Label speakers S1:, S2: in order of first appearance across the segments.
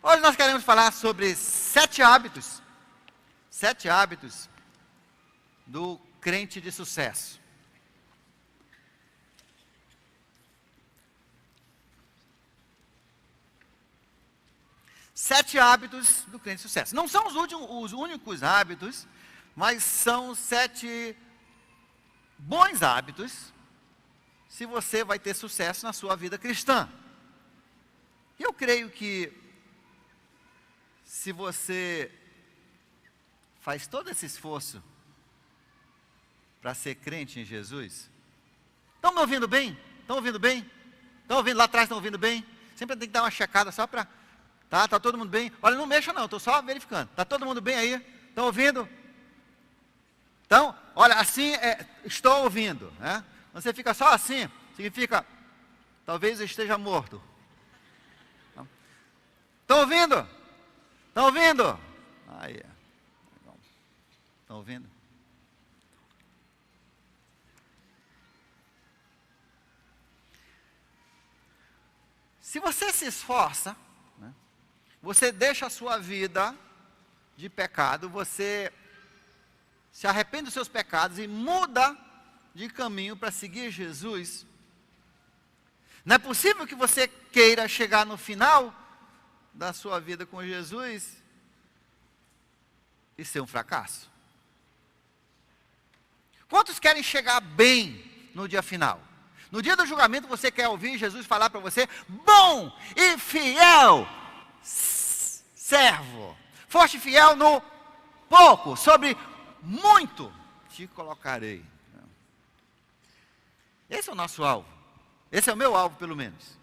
S1: Hoje nós queremos falar sobre 7 hábitos. 7 hábitos do crente de sucesso. Sete hábitos do crente de sucesso. Não são os únicos hábitos, mas são 7 bons hábitos se você vai ter sucesso na sua vida cristã. E eu creio que se você faz todo esse esforço para ser crente em Jesus, estão me ouvindo bem? Estão ouvindo bem? Estão ouvindo lá atrás? Estão ouvindo bem? Sempre tem que dar uma checada só para... Tá todo mundo bem? Olha, não mexa não, estou só verificando. Está todo mundo bem aí? Estão ouvindo? Então, olha, assim, estou ouvindo. Né? Você fica só assim, significa, talvez eu esteja morto. Estão ouvindo? Estão ouvindo? Aí, estão ouvindo? Se você se esforça, você deixa a sua vida de pecado, você se arrepende dos seus pecados e muda de caminho para seguir Jesus. Não é possível que você queira chegar no final da sua vida com Jesus e ser um fracasso. Quantos querem chegar bem no dia final? No dia do julgamento você quer ouvir Jesus falar para você: bom e fiel servo, foste fiel no pouco, sobre muito te colocarei. Esse é o nosso alvo. Esse é o meu alvo, pelo menos.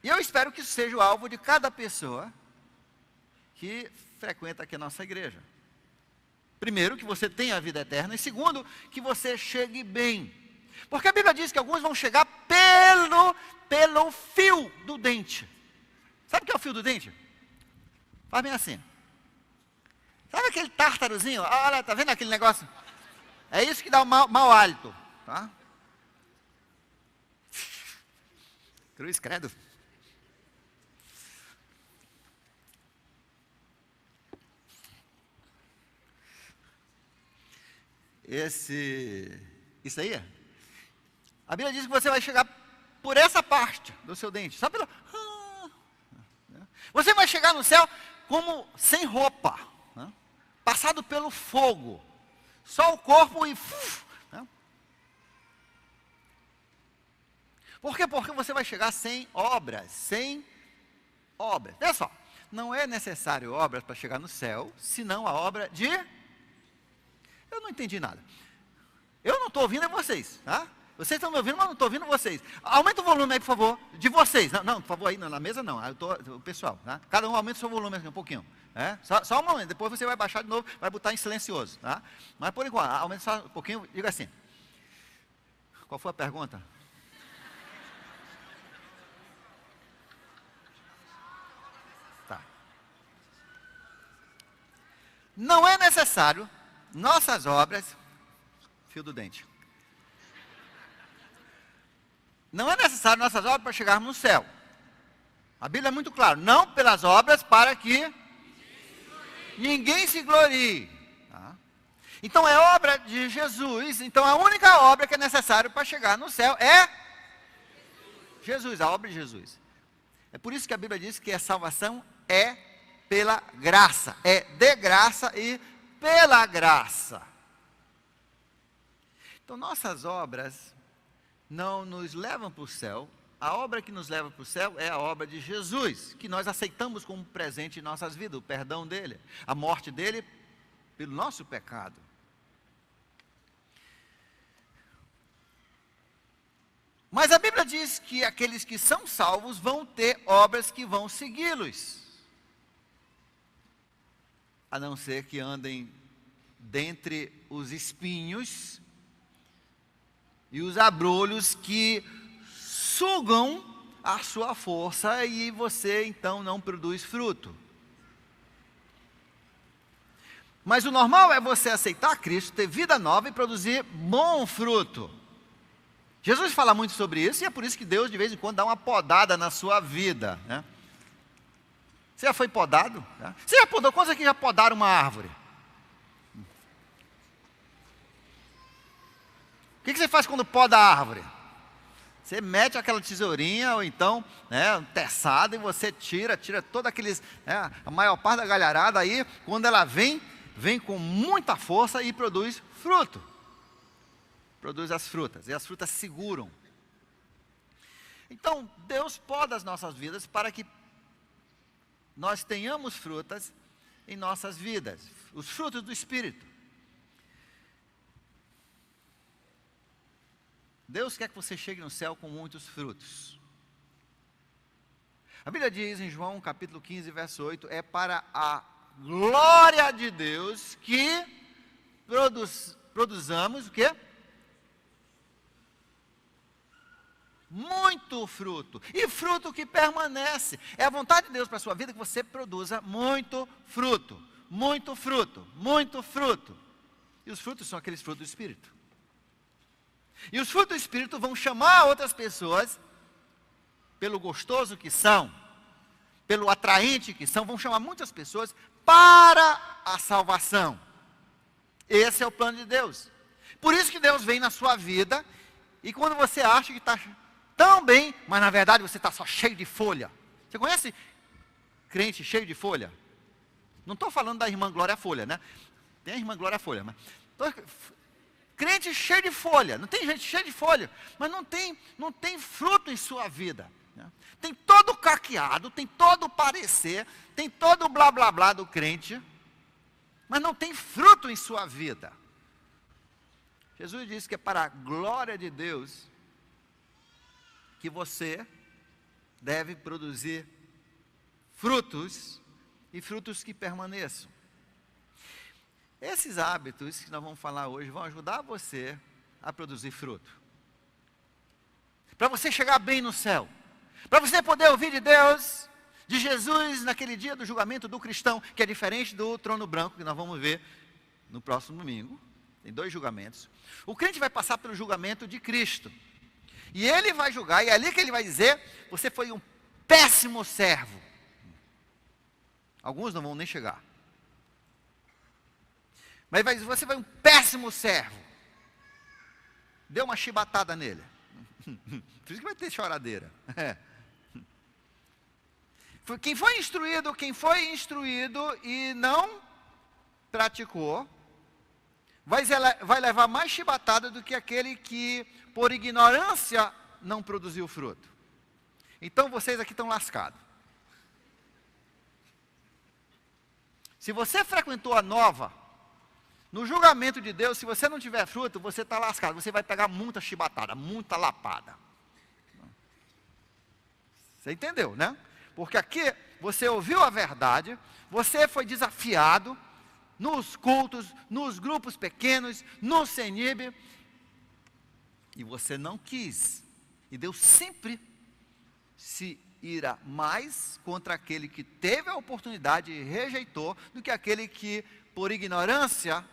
S1: E eu espero que isso seja o alvo de cada pessoa que frequenta aqui a nossa igreja. Primeiro, que você tenha a vida eterna. E segundo, que você chegue bem. Porque a Bíblia diz que alguns vão chegar pelo fio do dente. Sabe o que é o fio do dente? Faz bem assim. Sabe aquele tártarozinho? Olha, tá vendo aquele negócio? É isso que dá o mau hálito. Tá? Cruz, credo. Isso aí é. A Bíblia diz que você vai chegar por essa parte do seu dente. Só pelo... Você vai chegar no céu como sem roupa. Né? Passado pelo fogo. Só o corpo e... Né? Por quê? Porque você vai chegar sem obras. Sem obras. Olha só. Não é necessário obras para chegar no céu, senão a obra de... Eu não entendi nada. Eu não estou ouvindo vocês, tá? Vocês estão me ouvindo, mas não estou ouvindo vocês. Aumenta o volume aí, por favor, de vocês. Não, por favor, aí na mesa não. O pessoal, tá? Cada um aumenta o seu volume aqui um pouquinho. Só um momento, depois você vai baixar de novo, vai botar em silencioso, tá? Mas por enquanto, aumenta só um pouquinho, diga assim. Qual foi a pergunta? Tá. Não é necessário nossas obras, fio do dente. Não é necessário nossas obras para chegarmos no céu. A Bíblia é muito clara. Não pelas obras para que ninguém se glorie. Tá? Então é obra de Jesus. Então a única obra que é necessária para chegar no céu é Jesus, a obra de Jesus. É por isso que a Bíblia diz que a salvação é pela graça. É de graça e pela graça. Então nossas obras não nos levam para o céu. A obra que nos leva para o céu é a obra de Jesus, que nós aceitamos como presente em nossas vidas, o perdão dele, a morte dele pelo nosso pecado. Mas a Bíblia diz que aqueles que são salvos vão ter obras que vão segui-los, a não ser que andem dentre os espinhos e os abrolhos que sugam a sua força e você então não produz fruto. Mas o normal é você aceitar Cristo, ter vida nova e produzir bom fruto. Jesus fala muito sobre isso e é por isso que Deus de vez em quando dá uma podada na sua vida, né? Você já foi podado? Você já podou? Quantos aqui já podaram uma árvore? O que você faz quando poda a árvore? Você mete aquela tesourinha ou então, né, um teçado, e você tira todo aqueles, né, a maior parte da galharada. Aí, quando ela vem com muita força e produz fruto. Produz as frutas, e as frutas seguram. Então, Deus poda as nossas vidas para que nós tenhamos frutas em nossas vidas, os frutos do Espírito. Deus quer que você chegue no céu com muitos frutos. A Bíblia diz em João capítulo 15, verso 8, é para a glória de Deus que produzamos o quê? Muito fruto, e fruto que permanece. É a vontade de Deus para a sua vida que você produza muito fruto, muito fruto, muito fruto. E os frutos são aqueles frutos do Espírito. E os frutos do Espírito vão chamar outras pessoas, pelo gostoso que são, pelo atraente que são, vão chamar muitas pessoas para a salvação. Esse é o plano de Deus. Por isso que Deus vem na sua vida, e quando você acha que está tão bem, mas na verdade você está só cheio de folha. Você conhece crente cheio de folha? Não estou falando da irmã Glória Folha, né? Tem a irmã Glória Folha, mas... crente cheio de folha, não tem gente cheia de folha, mas não tem fruto em sua vida, né? Tem todo o caqueado, tem todo o parecer, tem todo o blá blá blá do crente, mas não tem fruto em sua vida. Jesus disse que é para a glória de Deus que você deve produzir frutos, e frutos que permaneçam. Esses hábitos que nós vamos falar hoje vão ajudar você a produzir fruto. Para você chegar bem no céu. Para você poder ouvir de Deus, de Jesus, naquele dia do julgamento do cristão, que é diferente do trono branco, que nós vamos ver no próximo domingo. Tem 2 julgamentos. O crente vai passar pelo julgamento de Cristo. E ele vai julgar, e é ali que ele vai dizer, você foi um péssimo servo. Alguns não vão nem chegar. Mas você vai um péssimo servo. Deu uma chibatada nele. Por isso que vai ter choradeira. Quem foi instruído e não praticou, vai levar mais chibatada do que aquele que, por ignorância, não produziu fruto. Então vocês aqui estão lascados. Se você frequentou a nova, no julgamento de Deus, se você não tiver fruto, você está lascado. Você vai pegar muita chibatada, muita lapada. Você entendeu, né? Porque aqui você ouviu a verdade, você foi desafiado nos cultos, nos grupos pequenos, no CENIB, e você não quis. E Deus sempre se irá mais contra aquele que teve a oportunidade e rejeitou, do que aquele que, por ignorância,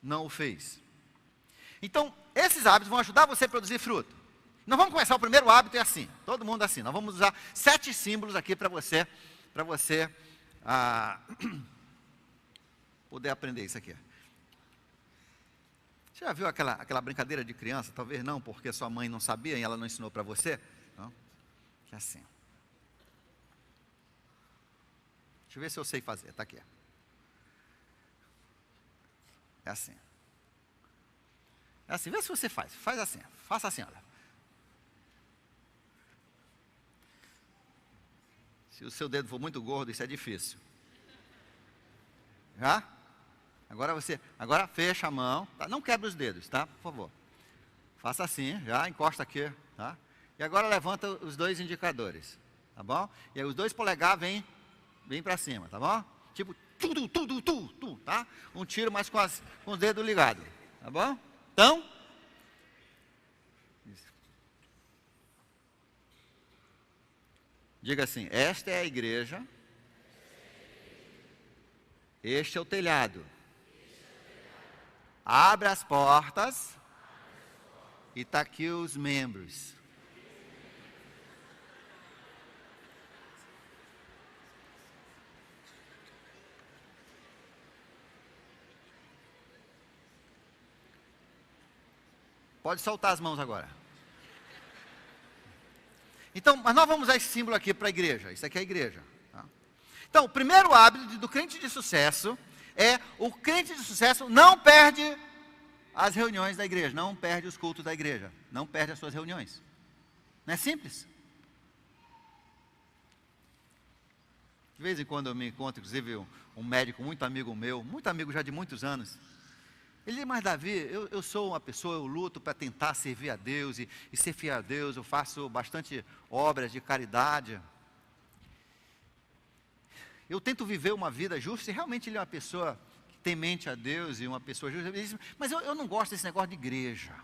S1: não o fez. Então, esses hábitos vão ajudar você a produzir fruto. Nós vamos começar, o primeiro hábito é assim, todo mundo assim. Nós vamos usar 7 símbolos aqui para você poder aprender isso aqui. Você já viu aquela brincadeira de criança? Talvez não, porque sua mãe não sabia e ela não ensinou para você. Não? É assim. Deixa eu ver se eu sei fazer, está aqui. É assim. É assim, vê se você faz assim, faça assim, olha. Se o seu dedo for muito gordo, isso é difícil. Já? Agora fecha a mão, tá? Não quebre os dedos, tá? Por favor. Faça assim, já, encosta aqui, tá? E agora levanta os 2 indicadores, tá bom? E aí os 2 polegares vem para cima, tá bom? Tipo, tá? Um tiro, mas com os dedos ligados, tá bom? Então, diga assim, esta é a igreja, este é o telhado. Abre as portas E está aqui os membros. Pode soltar as mãos agora. Então, mas nós vamos usar esse símbolo aqui para a igreja. Isso aqui é a igreja. Tá? Então, o primeiro hábito do crente de sucesso é: o crente de sucesso não perde as reuniões da igreja, não perde os cultos da igreja, não perde as suas reuniões. Não é simples? De vez em quando eu me encontro, inclusive, um médico muito amigo meu, muito amigo já de muitos anos. Ele diz: mas Davi, eu sou uma pessoa, eu luto para tentar servir a Deus e ser fiel a Deus, eu faço bastante obras de caridade. Eu tento viver uma vida justa, e realmente ele é uma pessoa que temente a Deus e uma pessoa justa. Ele diz: mas eu não gosto desse negócio de igreja.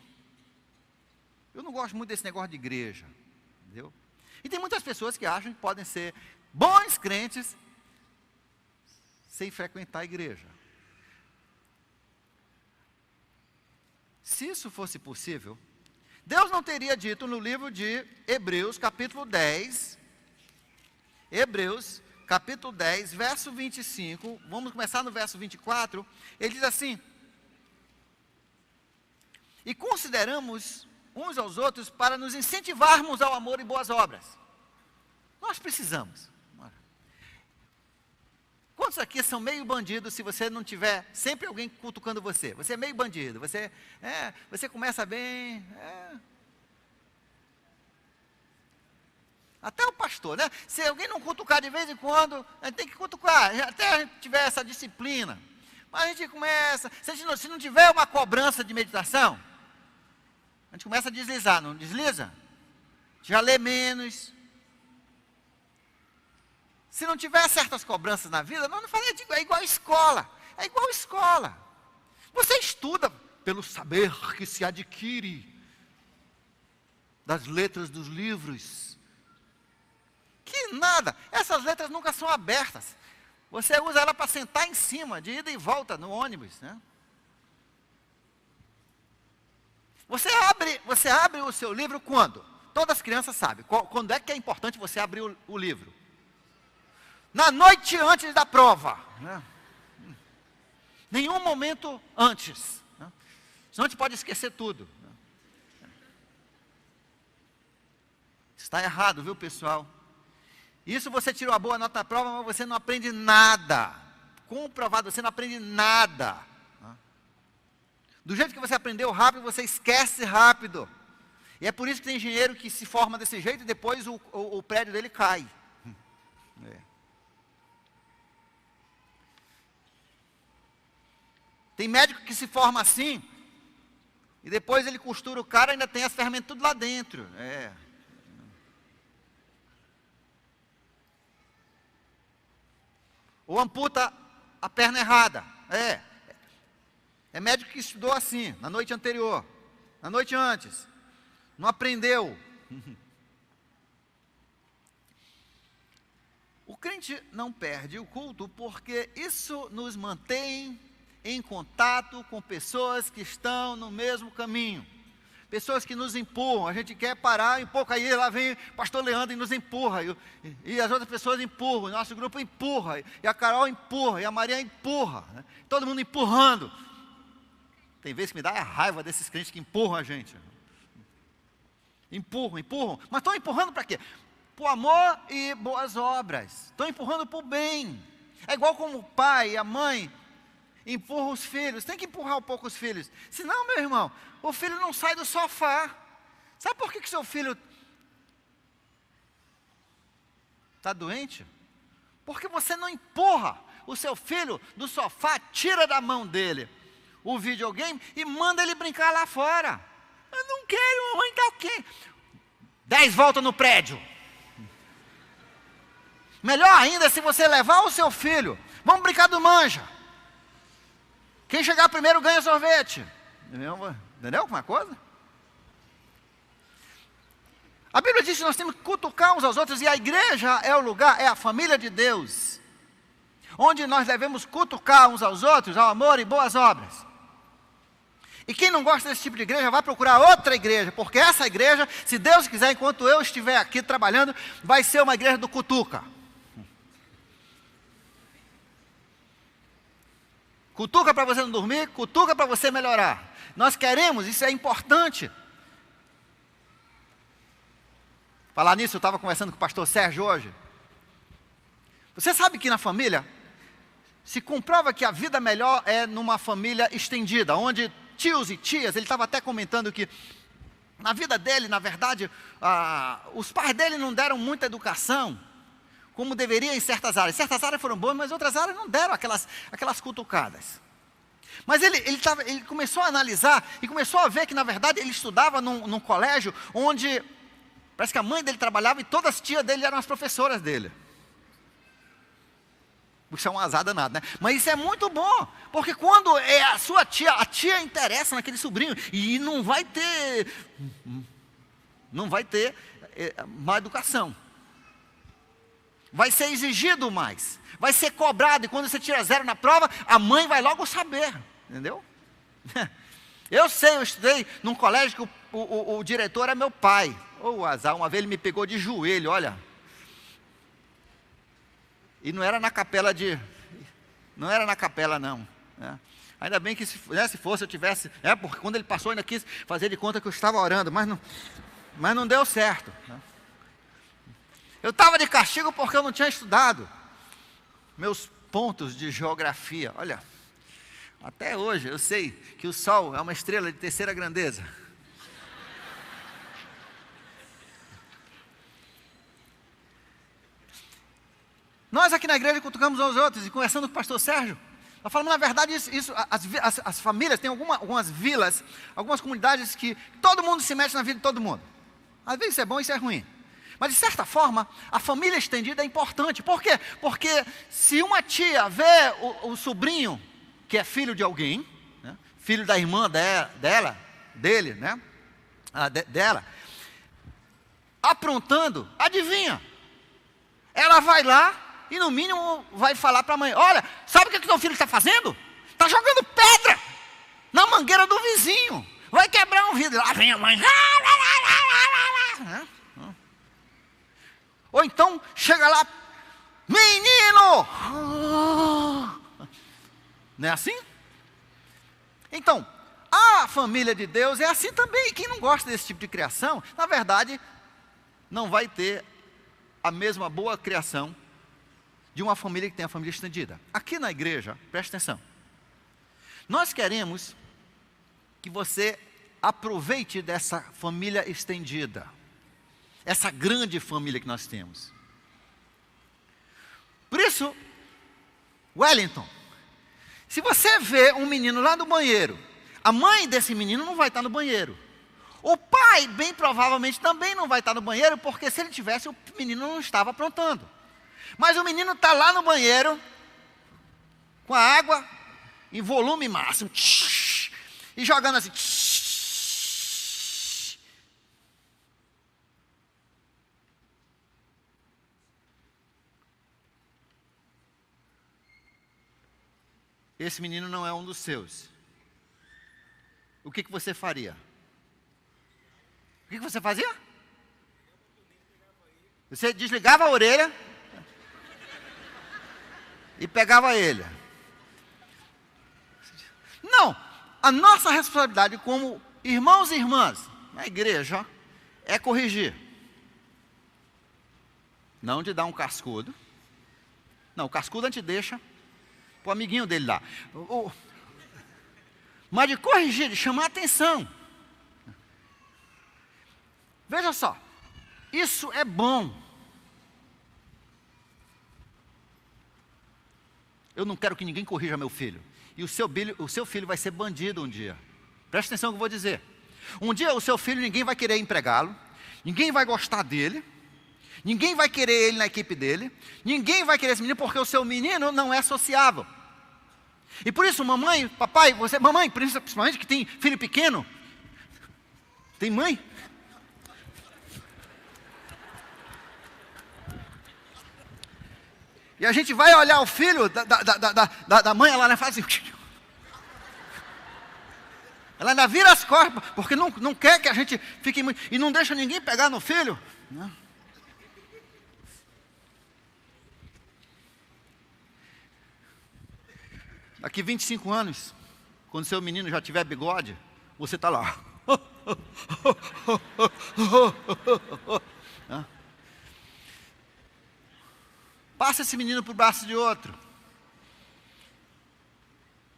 S1: Eu não gosto muito desse negócio de igreja. Entendeu? E tem muitas pessoas que acham que podem ser bons crentes sem frequentar a igreja. Se isso fosse possível, Deus não teria dito no livro de Hebreus, capítulo 10, Hebreus, capítulo 10, verso 25, vamos começar no verso 24, ele diz assim: e consideramos uns aos outros para nos incentivarmos ao amor e boas obras. Nós precisamos. Quantos aqui são meio bandidos se você não tiver sempre alguém cutucando você? Você é meio bandido, você começa bem. Até o pastor, né? Se alguém não cutucar de vez em quando, a gente tem que cutucar, até a gente tiver essa disciplina. Mas a gente começa, se não tiver uma cobrança de meditação, a gente começa a deslizar, não desliza? Já lê menos. Se não tiver certas cobranças na vida, não faz, é igual escola. É igual escola. Você estuda pelo saber que se adquire das letras dos livros. Que nada. Essas letras nunca são abertas. Você usa ela para sentar em cima, de ida e volta no ônibus, né? Você abre o seu livro quando? Todas as crianças sabem. Quando é que é importante você abrir o livro? Na noite antes da prova, né? Nenhum momento antes, né? Senão a gente pode esquecer tudo, né? Está errado, viu, pessoal? Isso você tirou a boa nota na prova, mas você não aprende nada. Comprovado, você não aprende nada, né? Do jeito que você aprendeu rápido, você esquece rápido. E é por isso que tem engenheiro que se forma desse jeito e depois o prédio dele cai. Tem médico que se forma assim, e depois ele costura o cara e ainda tem as ferramentas tudo lá dentro. Ou amputa a perna errada. É médico que estudou assim, na noite anterior, na noite antes. Não aprendeu. O crente não perde o culto porque isso nos mantém em contato com pessoas que estão no mesmo caminho, pessoas que nos empurram. A gente quer parar um pouco, aí lá vem o pastor Leandro e nos empurra, e as outras pessoas empurram, o nosso grupo empurra, e a Carol empurra, e a Maria empurra, né? Todo mundo empurrando. Tem vezes que me dá raiva desses crentes que empurram a gente. Empurram, mas estão empurrando para quê? Por amor e boas obras, estão empurrando para o bem. É igual como o pai e a mãe empurra os filhos, tem que empurrar um pouco os filhos, senão, meu irmão, o filho não sai do sofá. Sabe por que seu filho está doente? Porque você não empurra o seu filho do sofá, tira da mão dele o videogame e manda ele brincar lá fora. Eu não quero, mamãe, tá ok. 10 voltas no prédio. Melhor ainda se você levar o seu filho, vamos brincar do manja. Quem chegar primeiro ganha sorvete. Entendeu alguma coisa? A Bíblia diz que nós temos que cutucar uns aos outros, e a igreja é o lugar, é a família de Deus, onde nós devemos cutucar uns aos outros ao amor e boas obras. E quem não gosta desse tipo de igreja, vai procurar outra igreja, porque essa igreja, se Deus quiser, enquanto eu estiver aqui trabalhando, vai ser uma igreja do cutuca. Cutuca para você não dormir, cutuca para você melhorar. Nós queremos, isso é importante. Falar nisso, eu estava conversando com o pastor Sérgio hoje. Você sabe que na família, se comprova que a vida melhor é numa família estendida, onde tios e tias, ele estava até comentando que na vida dele, na verdade, os pais dele não deram muita educação, como deveria em certas áreas. Certas áreas foram boas, mas outras áreas não deram aquelas cutucadas. Mas ele começou a analisar e começou a ver que, na verdade, ele estudava num colégio onde, parece que a mãe dele trabalhava e todas as tias dele eram as professoras dele. Isso é um azar danado, né? Mas isso é muito bom, porque quando é a sua tia, a tia interessa naquele sobrinho, e não vai ter má educação. Vai ser exigido mais, vai ser cobrado, e quando você tira 0 na prova, a mãe vai logo saber, entendeu? Eu estudei num colégio que o diretor é meu pai. Azar, uma vez ele me pegou de joelho, olha. E não era na capela não. Né? Ainda bem que se fosse eu tivesse, porque quando ele passou ainda quis fazer de conta que eu estava orando, mas não deu certo. Né? Eu estava de castigo porque eu não tinha estudado meus pontos de geografia. Olha, até hoje eu sei que o Sol é uma estrela de terceira grandeza. Nós aqui na igreja cutucamos uns aos outros e conversando com o pastor Sérgio, nós falamos, na verdade, as famílias, tem algumas vilas, algumas comunidades que todo mundo se mete na vida de todo mundo. Às vezes isso é bom e isso é ruim. Mas, de certa forma, a família estendida é importante. Por quê? Porque se uma tia vê o sobrinho, que é filho de alguém, né, filho da irmã dele, né, dela, aprontando, adivinha? Ela vai lá e, no mínimo, vai falar para a mãe, olha, sabe o que teu filho está fazendo? Está jogando pedra na mangueira do vizinho. Vai quebrar um vidro. Lá vem a mãe. Ou então, chega lá, menino! Não é assim? Então, a família de Deus é assim também. Quem não gosta desse tipo de criação, na verdade, não vai ter a mesma boa criação de uma família que tem a família estendida. Aqui na igreja, preste atenção. Nós queremos que você aproveite dessa família estendida. Essa grande família que nós temos. Por isso, Wellington, se você vê um menino lá no banheiro, a mãe desse menino não vai estar no banheiro. O pai, bem provavelmente, também não vai estar no banheiro, porque se ele tivesse, o menino não estava aprontando. Mas o menino está lá no banheiro, com a água em volume máximo, e jogando assim. Esse menino não é um dos seus. O que você faria? O que você fazia? Você desligava a orelha e pegava ele. Não, a nossa responsabilidade como irmãos e irmãs na igreja é corrigir. Não de dar um cascudo. Não, o cascudo a gente deixa o amiguinho dele lá. Mas de corrigir, de chamar a atenção. Veja só, isso é bom. Eu não quero que ninguém corrija meu filho. E o seu filho vai ser bandido um dia. Preste atenção no que eu vou dizer. Um dia o seu filho, ninguém vai querer empregá-lo, ninguém vai gostar dele, ninguém vai querer ele na equipe dele, ninguém vai querer esse menino porque o seu menino não é sociável. E por isso, mamãe, papai, mamãe, principalmente que tem filho pequeno, tem mãe? E a gente vai olhar o filho da mãe, ela faz assim. Ela ainda vira as costas, porque não quer que a gente fique muito... E não deixa ninguém pegar no filho. Né? Daqui 25 anos, quando seu menino já tiver bigode, você está lá. Passa esse menino para o braço de outro.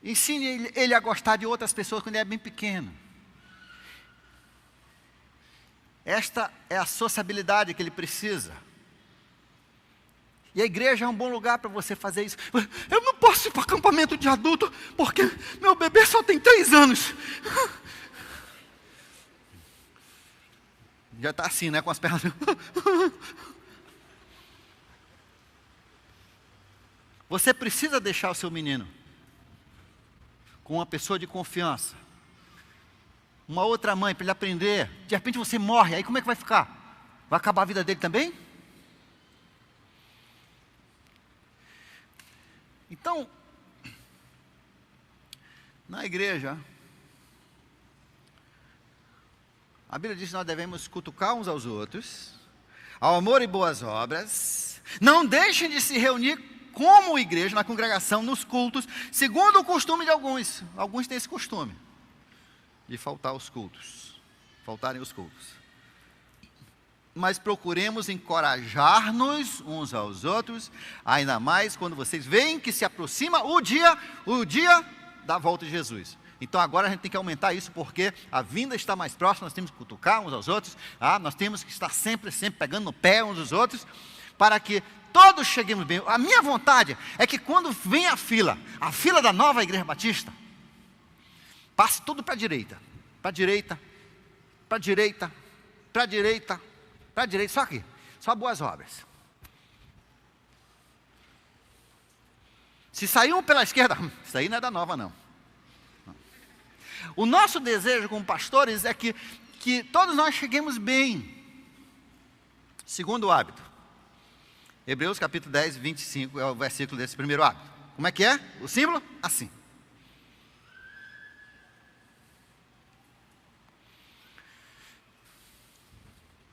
S1: Ensine ele a gostar de outras pessoas quando ele é bem pequeno. Esta é a sociabilidade que ele precisa. E a igreja é um bom lugar para você fazer isso. Eu não posso ir para acampamento de adulto, porque meu bebê só tem 3 anos. Já está assim, né, com as pernas. Você precisa deixar o seu menino com uma pessoa de confiança. Uma outra mãe, para ele aprender. De repente você morre, aí como é que vai ficar? Vai acabar a vida dele também? Então, na igreja, a Bíblia diz que nós devemos cutucar uns aos outros, ao amor e boas obras. Não deixem de se reunir como igreja, na congregação, nos cultos, segundo o costume de alguns. Alguns têm esse costume de faltarem os cultos. Mas procuremos encorajar-nos uns aos outros, ainda mais quando vocês veem que se aproxima o dia da volta de Jesus. Então agora a gente tem que aumentar isso, porque a vinda está mais próxima, nós temos que cutucar uns aos outros, nós temos que estar sempre pegando no pé uns dos outros, para que todos cheguemos bem. A minha vontade é que quando vem a fila da nova Igreja Batista, passe tudo para a direita, só aqui, só boas obras. Se sair um pela esquerda, isso aí não é da nova não. O nosso desejo como pastores é que todos nós cheguemos bem. Segundo hábito, Hebreus capítulo 10, 25 é o versículo desse primeiro hábito. Como é que é? O símbolo? Assim.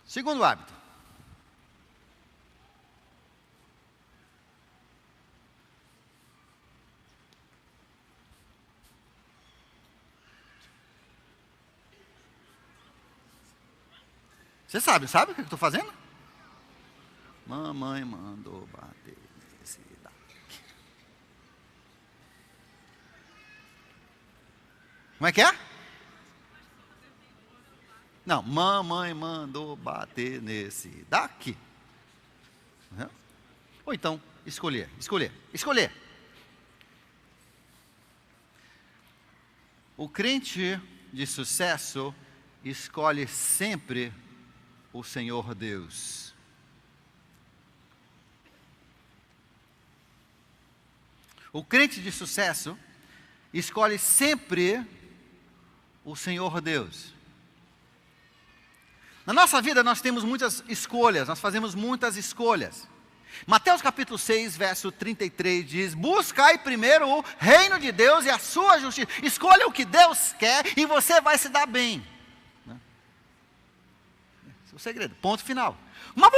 S1: Segundo hábito. Você sabe o que eu estou fazendo? Mamãe mandou bater nesse daqui. Como é que é? Não, mamãe mandou bater nesse daqui. Ou então, escolher. O crente de sucesso escolhe sempre o Senhor Deus. O crente de sucesso escolhe sempre o Senhor Deus. Na nossa vida nós temos muitas escolhas, nós fazemos muitas escolhas. Mateus capítulo 6, verso 33 diz: buscai primeiro o reino de Deus e a sua justiça. Escolha o que Deus quer e você vai se dar bem. Esse é o segredo, ponto final. Mas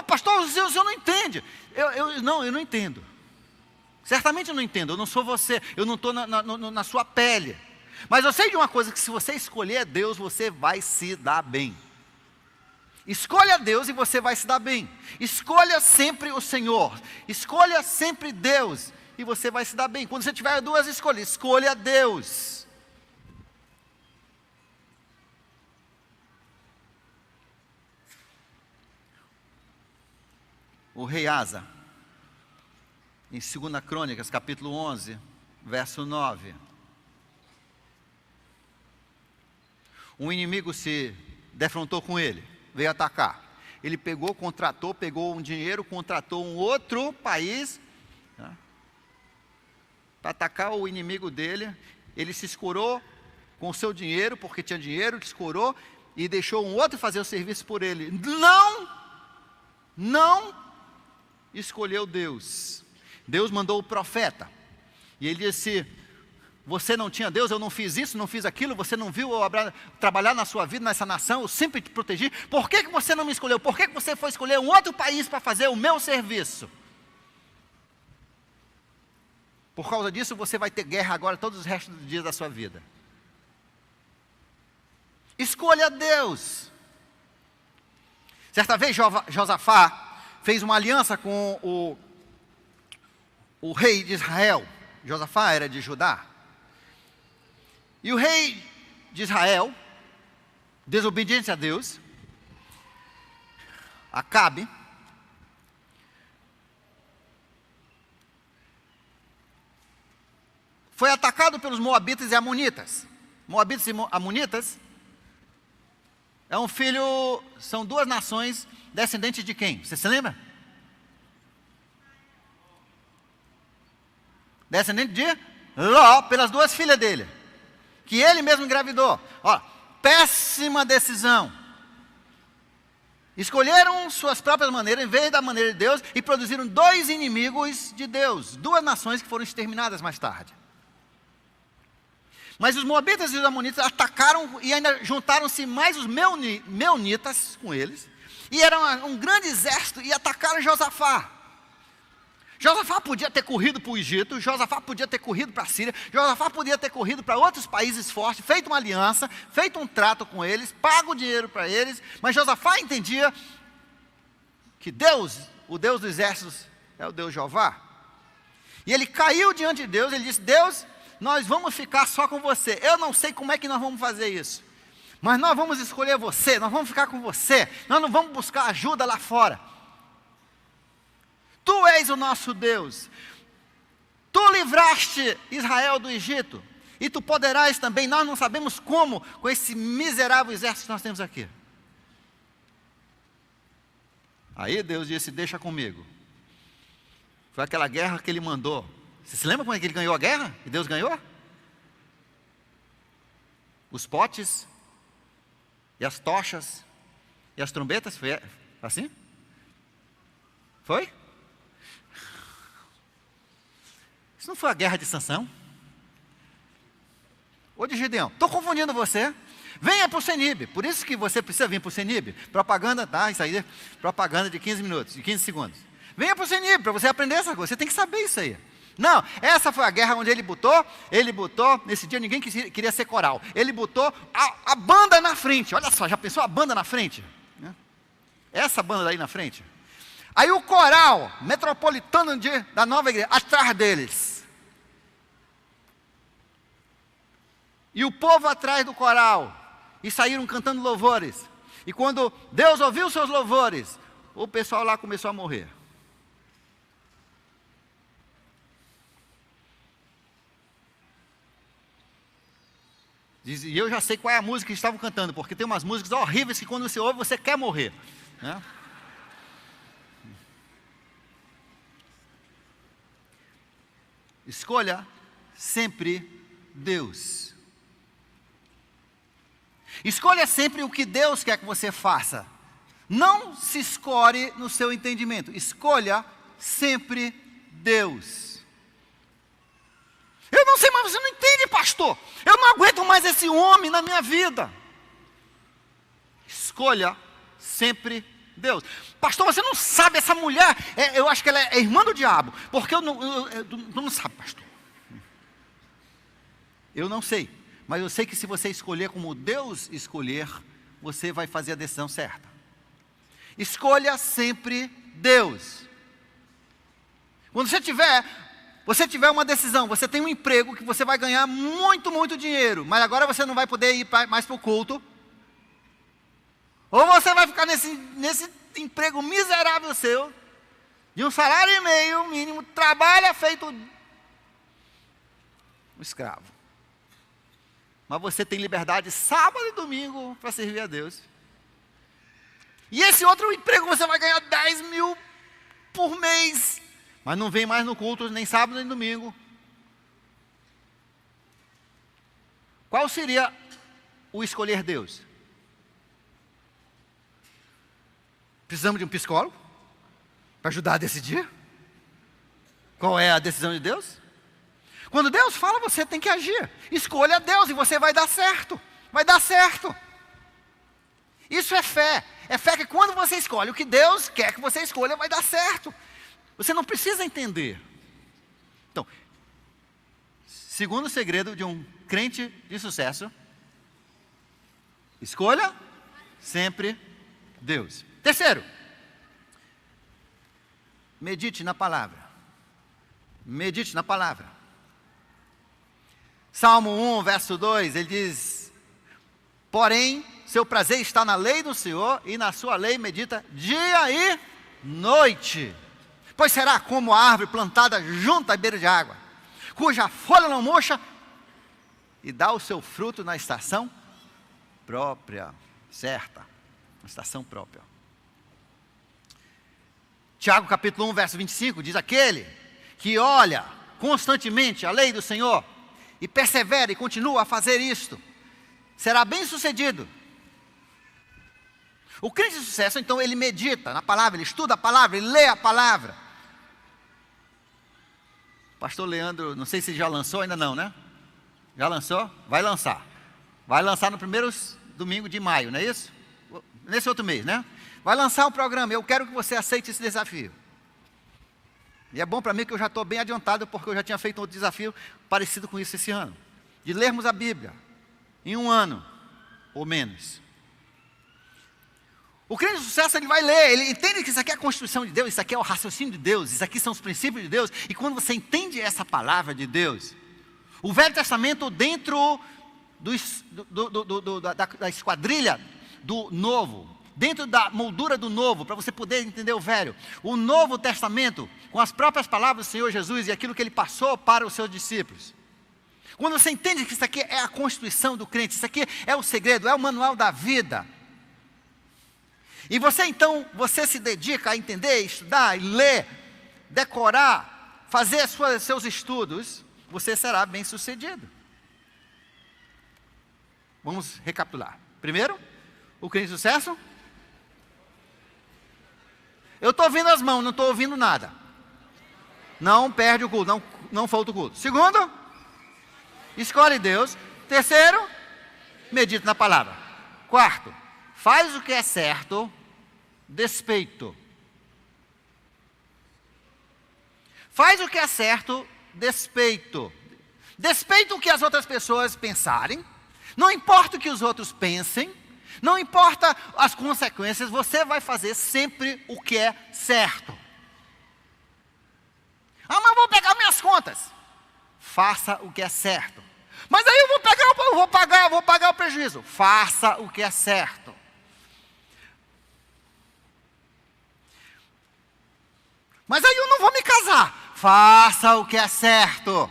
S1: pastor, o senhor não entende. Eu não entendo. Certamente eu não entendo, eu não sou você, eu não estou na sua pele. Mas eu sei de uma coisa, que se você escolher Deus, você vai se dar bem. Escolha Deus e você vai se dar bem. Escolha sempre o Senhor. Escolha sempre Deus e você vai se dar bem. Quando você tiver duas escolhas, escolha Deus. O rei Asa, em 2 Crônicas, capítulo 11, verso 9. Um inimigo se defrontou com ele, veio atacar. Ele pegou um dinheiro, contratou um outro país, né, para atacar o inimigo dele. Ele se escorou com o seu dinheiro, porque tinha dinheiro, escorou e deixou um outro fazer o serviço por ele. Não escolheu Deus. Deus mandou o profeta. E ele disse: você não tinha Deus, eu não fiz isso, não fiz aquilo, você não viu eu trabalhar na sua vida, nessa nação, eu sempre te protegi. Por que você não me escolheu? Por que você foi escolher um outro país para fazer o meu serviço? Por causa disso, você vai ter guerra agora todos os restos dos dias da sua vida. Escolha Deus. Certa vez, Josafá fez uma aliança com o rei de Israel. Josafá era de Judá. E o rei de Israel, desobediente a Deus, Acabe, foi atacado pelos moabitas e amonitas. Moabitas e amonitas são duas nações descendentes de quem? Você se lembra? Descendente de Ló, pelas duas filhas dele, que ele mesmo engravidou. Ó, péssima decisão. Escolheram suas próprias maneiras em vez da maneira de Deus e produziram dois inimigos de Deus, duas nações que foram exterminadas mais tarde. Mas os moabitas e os amonitas atacaram e ainda juntaram-se mais os meunitas com eles. E era um grande exército e atacaram Josafá. Josafá podia ter corrido para o Egito, Josafá podia ter corrido para a Síria, Josafá podia ter corrido para outros países fortes, feito uma aliança, feito um trato com eles, pago dinheiro para eles. Mas Josafá entendia que Deus, o Deus dos exércitos, é o Deus Jeová. E ele caiu diante de Deus, ele disse: Deus, nós vamos ficar só com você. Eu não sei como é que nós vamos fazer isso, mas nós vamos escolher você, nós vamos ficar com você, nós não vamos buscar ajuda lá fora. Tu és o nosso Deus, tu livraste Israel do Egito, e tu poderás também. Nós não sabemos como, com esse miserável exército que nós temos aqui. Aí Deus disse: deixa comigo. Foi aquela guerra que ele mandou. Você se lembra como é que ele ganhou a guerra? E Deus ganhou? Os potes, e as tochas, e as trombetas, foi assim? Foi? Isso não foi a guerra de Sansão? Ou de Gideão? Estou confundindo você. Venha para o Senib. Por isso que você precisa vir para o Senib. Propaganda, tá? Isso aí, propaganda de 15 minutos, de 15 segundos. Venha para o Senib para você aprender essa coisa. Você tem que saber isso aí. Não, essa foi a guerra onde ele botou, nesse dia ninguém queria ser coral. Ele botou a banda na frente. Olha só, já pensou a banda na frente? Essa banda daí na frente. Aí o coral metropolitano da nova igreja, atrás deles. E o povo atrás do coral. E saíram cantando louvores. E quando Deus ouviu seus louvores, o pessoal lá começou a morrer. E eu já sei qual é a música que estavam cantando, porque tem umas músicas horríveis que quando você ouve, você quer morrer, né? Escolha sempre Deus. Escolha sempre o que Deus quer que você faça. Não se escore no seu entendimento. Escolha sempre Deus. Eu não sei, mas você não entende, pastor. Eu não aguento mais esse homem na minha vida. Escolha sempre Deus. Pastor, você não sabe, essa mulher, eu acho que ela é irmã do diabo. Porque tu não sabe, pastor. Eu não sei. Mas eu sei que se você escolher como Deus escolher, você vai fazer a decisão certa. Escolha sempre Deus. Quando você tiver uma decisão, você tem um emprego que você vai ganhar muito, muito dinheiro, mas agora você não vai poder ir mais para o culto. Ou você vai ficar nesse emprego miserável seu, de um salário e meio mínimo, trabalha feito um escravo. Mas você tem liberdade sábado e domingo para servir a Deus. E esse outro emprego você vai ganhar 10 mil por mês, mas não vem mais no culto nem sábado nem domingo. Qual seria o escolher Deus? Precisamos de um psicólogo para ajudar a decidir? Qual é a decisão de Deus? Quando Deus fala, você tem que agir. Escolha Deus e você vai dar certo. Vai dar certo. Isso é fé. É fé que quando você escolhe o que Deus quer que você escolha, vai dar certo. Você não precisa entender. Então, segundo segredo de um crente de sucesso: escolha sempre Deus. Terceiro, medite na palavra. Medite na palavra. Salmo 1, verso 2, ele diz: porém, seu prazer está na lei do Senhor, e na sua lei medita dia e noite. Pois será como a árvore plantada junto à beira de água, cuja folha não murcha, e dá o seu fruto na estação própria, certa, na estação própria. Tiago capítulo 1, verso 25, diz: aquele que olha constantemente a lei do Senhor, e persevera e continua a fazer isto, será bem sucedido. O crente de sucesso, então, ele medita na palavra, ele estuda a palavra, ele lê a palavra. Pastor Leandro, não sei se já lançou, ainda não, né? Já lançou? Vai lançar. Vai lançar no primeiro domingo de maio, não é isso? Nesse outro mês, né? Vai lançar um programa, eu quero que você aceite esse desafio. E é bom para mim que eu já estou bem adiantado, porque eu já tinha feito um outro desafio parecido com isso esse ano. De lermos a Bíblia em um ano, ou menos. O crente de sucesso, ele vai ler, ele entende que isso aqui é a Constituição de Deus, isso aqui é o raciocínio de Deus, isso aqui são os princípios de Deus. E quando você entende essa palavra de Deus, o Velho Testamento dentro da esquadrilha do Novo, dentro da moldura do Novo, para você poder entender o Velho. O Novo Testamento, com as próprias palavras do Senhor Jesus e aquilo que Ele passou para os seus discípulos. Quando você entende que isso aqui é a constituição do crente, isso aqui é o segredo, é o manual da vida. E você então, você se dedica a entender, estudar, ler, decorar, fazer seus estudos, você será bem sucedido. Vamos recapitular. Primeiro, o crente de sucesso. Eu estou ouvindo as mãos, não estou ouvindo nada. Não perde o culto, não falta o culto. Segundo, escolhe Deus. Terceiro, medita na palavra. Quarto, faz o que é certo, despeito. Faz o que é certo, despeito. Despeito o que as outras pessoas pensarem. Não importa o que os outros pensem. Não importa as consequências, você vai fazer sempre o que é certo. Ah, mas eu vou pegar minhas contas. Faça o que é certo. Mas aí eu vou pagar o prejuízo. Faça o que é certo. Mas aí eu não vou me casar. Faça o que é certo.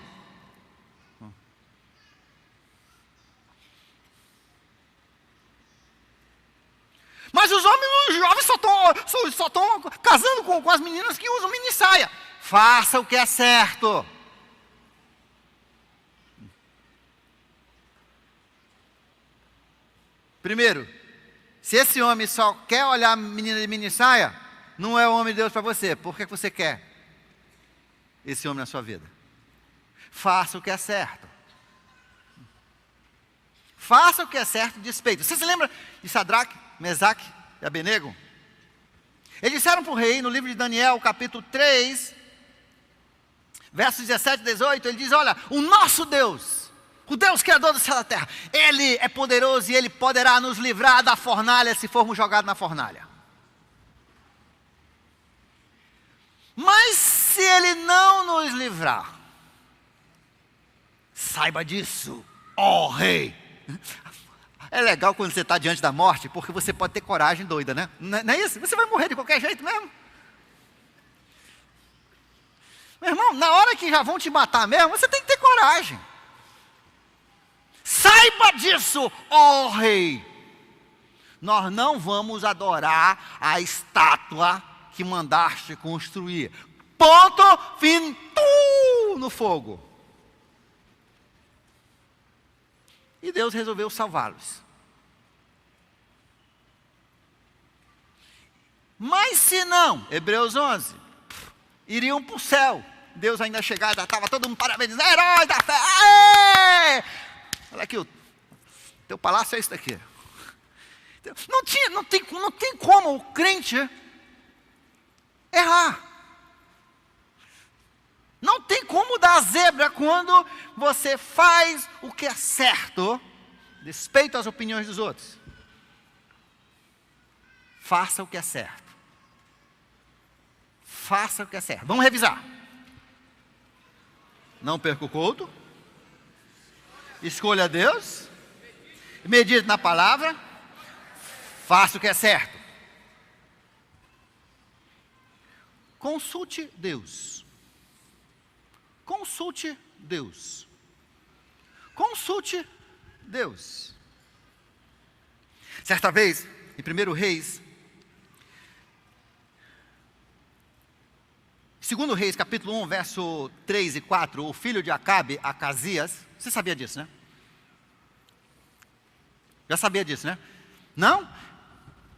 S1: Mas os jovens só estão casando com as meninas que usam mini saia. Faça o que é certo. Primeiro, se esse homem só quer olhar a menina de mini saia, não é o homem de Deus para você. Por que você quer esse homem na sua vida? Faça o que é certo. Faça o que é certo, despeito. Você se lembra de Sadraque, Mesaque e Abednego? Eles disseram para o rei, no livro de Daniel, capítulo 3, versos 17 e 18, ele diz: olha, o nosso Deus, o Deus criador do céu e da terra, Ele é poderoso e Ele poderá nos livrar da fornalha se formos jogados na fornalha. Mas se Ele não nos livrar, saiba disso, ó rei. É legal quando você está diante da morte, porque você pode ter coragem doida, né? Não é isso? Você vai morrer de qualquer jeito mesmo. Meu irmão, na hora que já vão te matar mesmo, você tem que ter coragem. Saiba disso, ó rei. Nós não vamos adorar a estátua que mandaste construir. Ponto, fim, no fogo. E Deus resolveu salvá-los. Mas se não, Hebreus 11, iriam para o céu. Deus ainda chegar, já estava todo mundo parabenizando, herói da fé, aê! Olha aqui, o teu palácio é isso daqui. Não tem como o crente errar. Não tem como dar zebra quando você faz o que é certo, respeito às opiniões dos outros. Faça o que é certo. Faça o que é certo. Vamos revisar. Não perca o culto. Escolha Deus. Medite na palavra. Faça o que é certo. Consulte Deus. Consulte Deus. Consulte Deus. Certa vez, em 1 Reis, 2 Reis, capítulo 1, verso 3 e 4, o filho de Acabe, Acasias, você sabia disso, né? Já sabia disso, né? Não?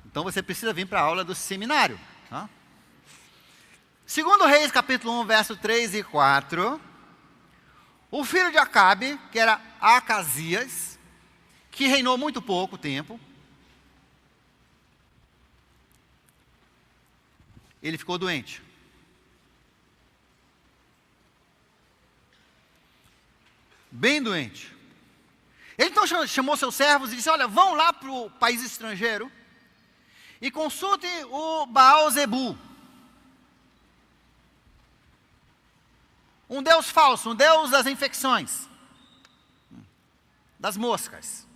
S1: Então você precisa vir para a aula do seminário. Tá? 2 Reis, capítulo 1, verso 3 e 4, o filho de Acabe, que era Acasias, que reinou muito pouco tempo, ele ficou doente. Bem doente. Ele então chamou seus servos e disse, olha, vão lá para o país estrangeiro e consultem o Baal-zebu. Um deus falso, um deus das infecções, das moscas.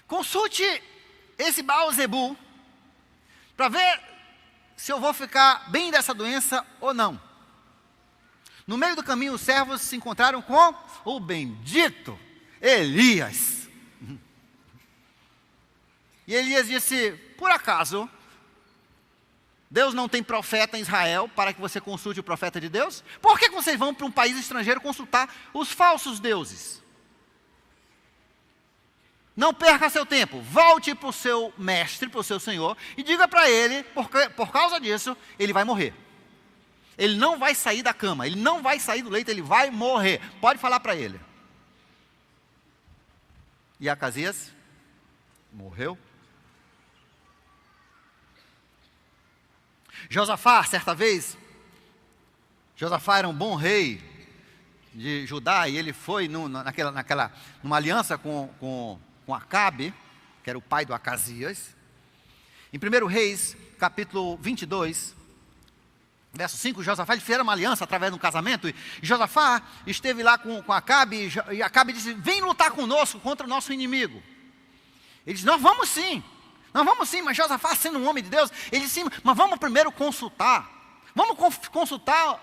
S1: Consulte esse Baal-zebu para ver se eu vou ficar bem dessa doença ou não. No meio do caminho, os servos se encontraram com o bendito Elias. E Elias disse, por acaso, Deus não tem profeta em Israel para que você consulte o profeta de Deus? Por que vocês vão para um país estrangeiro consultar os falsos deuses? Não perca seu tempo, volte para o seu mestre, para o seu Senhor, e diga para ele, porque por causa disso, ele vai morrer. Ele não vai sair da cama, ele não vai sair do leito, ele vai morrer. Pode falar para ele. E Acasias morreu. Josafá, certa vez, Josafá era um bom rei de Judá, e ele foi numa aliança com Acabe, que era o pai do Acasias. Em 1 Reis, capítulo 22, verso 5, Josafá, eles fizeram uma aliança através de um casamento, e Josafá esteve lá com Acabe, e Acabe disse, vem lutar conosco contra o nosso inimigo. Ele disse, nós vamos sim, mas Josafá, sendo um homem de Deus, ele disse, sim, mas vamos primeiro consultar,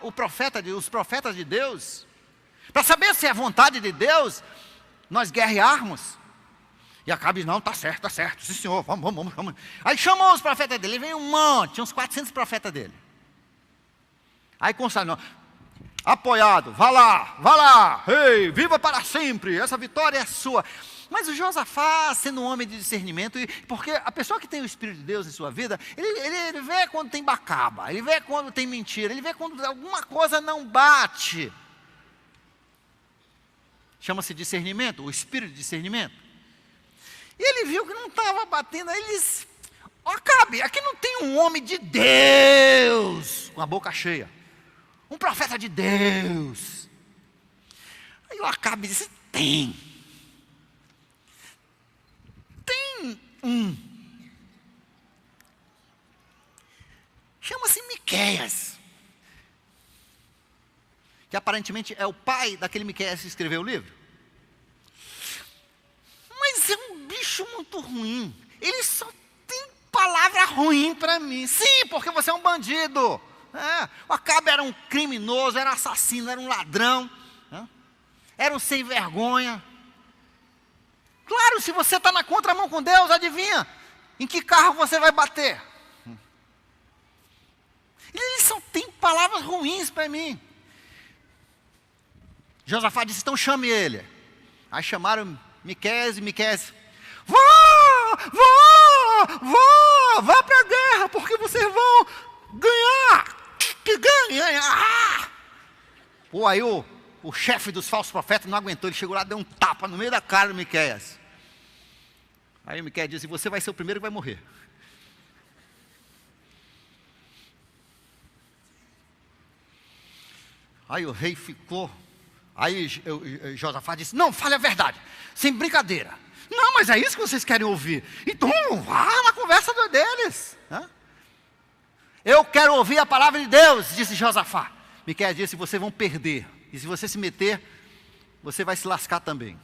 S1: os profetas de Deus, para saber se é vontade de Deus, nós guerrearmos. E Acabe, não, tá certo, sim senhor, vamos. Aí chamou os profetas dele, veio um monte, tinha uns 400 profetas dele. Aí consagrou, apoiado, vá lá, ei, viva para sempre, essa vitória é sua. Mas o Josafá, sendo um homem de discernimento, porque a pessoa que tem o Espírito de Deus em sua vida, ele vê quando tem bacaba, ele vê quando tem mentira, ele vê quando alguma coisa não bate. Chama-se discernimento, o Espírito de discernimento. E ele viu que não estava batendo, aí ele disse, Acabe, aqui não tem um homem de Deus, com a boca cheia. Um profeta de Deus. Aí o Acabe disse, tem um. Chama-se Miqueias. Que aparentemente é o pai daquele Miqueias que escreveu o livro. Mas é um bicho muito ruim. Ele só tem palavra ruim para mim. Sim, porque você é um bandido. O Acabe era um criminoso, era um assassino, era um ladrão, era um sem vergonha. Claro, se você está na contramão com Deus, adivinha em que carro você vai bater? Ele só tem palavras ruins para mim. Josafá disse, então chame ele. Aí chamaram Miqueias e Miqueias, vá para a guerra, porque vocês vão ganhar. Que ganha! Pô, aí o chefe dos falsos profetas não aguentou, ele chegou lá, deu um tapa no meio da cara do Miqueias. Aí o Miqueias disse: você vai ser o primeiro que vai morrer. Aí o rei ficou. Aí Josafá disse: não, fale a verdade, sem brincadeira. Não, mas é isso que vocês querem ouvir. Então vá na conversa deles. Eu quero ouvir a palavra de Deus, disse Josafá. Miqueias disse: vocês vão perder. E se você se meter, você vai se lascar também.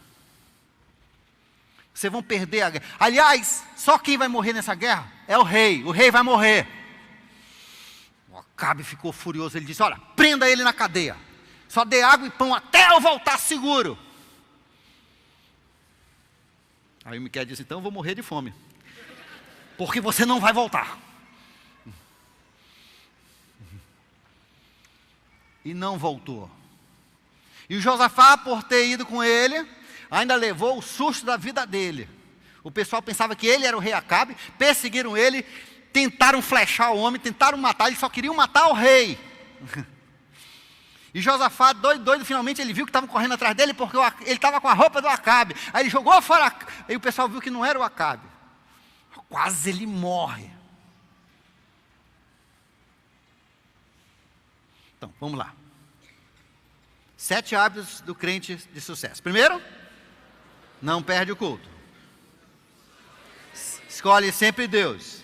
S1: Vocês vão perder a guerra. Aliás, só quem vai morrer nessa guerra é o rei. O rei vai morrer. O Acabe ficou furioso. Ele disse: olha, prenda ele na cadeia. Só dê água e pão até eu voltar seguro. Aí o Miqueias disse: então eu vou morrer de fome, porque você não vai voltar. E não voltou. E o Josafá, por ter ido com ele, ainda levou o susto da vida dele. O pessoal pensava que ele era o rei Acabe, perseguiram ele, tentaram flechar o homem, tentaram matar, eles só queriam matar o rei. E Josafá, doido, finalmente ele viu que estavam correndo atrás dele, porque ele estava com a roupa do Acabe. Aí ele jogou fora, aí o pessoal viu que não era o Acabe. Quase ele morre. Então, vamos lá. 7 hábitos do crente de sucesso. Primeiro, não perde o culto. Escolhe sempre Deus.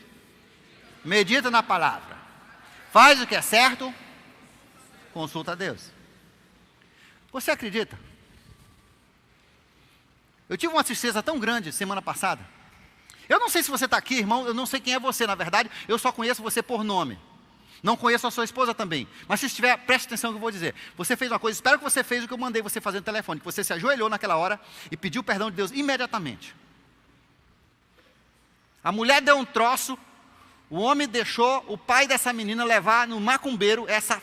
S1: Medita na palavra. Faz o que é certo. Consulta a Deus. Você acredita? Eu tive uma tristeza tão grande semana passada. Eu não sei se você está aqui, irmão. Eu não sei quem é você, na verdade. Eu só conheço você por nome. Não conheço a sua esposa também. Mas se estiver, preste atenção no que eu vou dizer. Você fez uma coisa, espero que você fez o que eu mandei você fazer no telefone. Que você se ajoelhou naquela hora e pediu perdão de Deus imediatamente. A mulher deu um troço. O homem deixou o pai dessa menina levar no macumbeiro, essa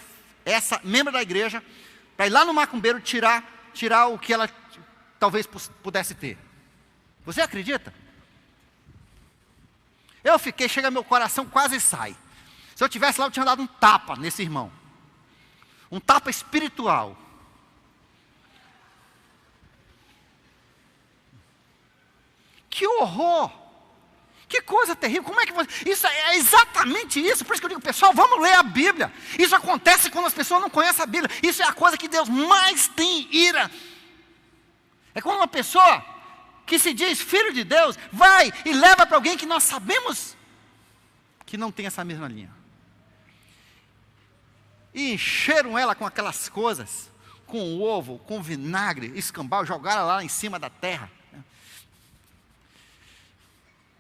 S1: membro da igreja, para ir lá no macumbeiro tirar o que ela talvez pudesse ter. Você acredita? Eu fiquei, chega meu coração quase sai. Se eu tivesse lá, eu tinha dado um tapa nesse irmão. Um tapa espiritual. Que horror! Que coisa terrível. Como é que você... Isso é exatamente isso. Por isso que eu digo, pessoal, vamos ler a Bíblia. Isso acontece quando as pessoas não conhecem a Bíblia. Isso é a coisa que Deus mais tem ira. É quando uma pessoa que se diz filho de Deus vai e leva para alguém que nós sabemos que não tem essa mesma linha. E encheram ela com aquelas coisas, com ovo, com vinagre, escambau, jogaram lá em cima da terra.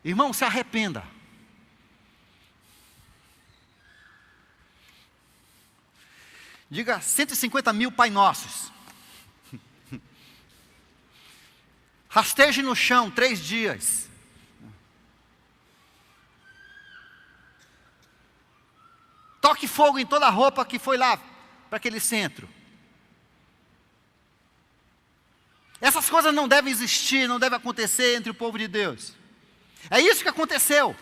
S1: Irmão, se arrependa. Diga 150 mil Pai Nossos. Rasteje no chão 3 dias. Toque fogo em toda a roupa que foi lá para aquele centro. Essas coisas não devem existir, não devem acontecer entre o povo de Deus. É isso que aconteceu.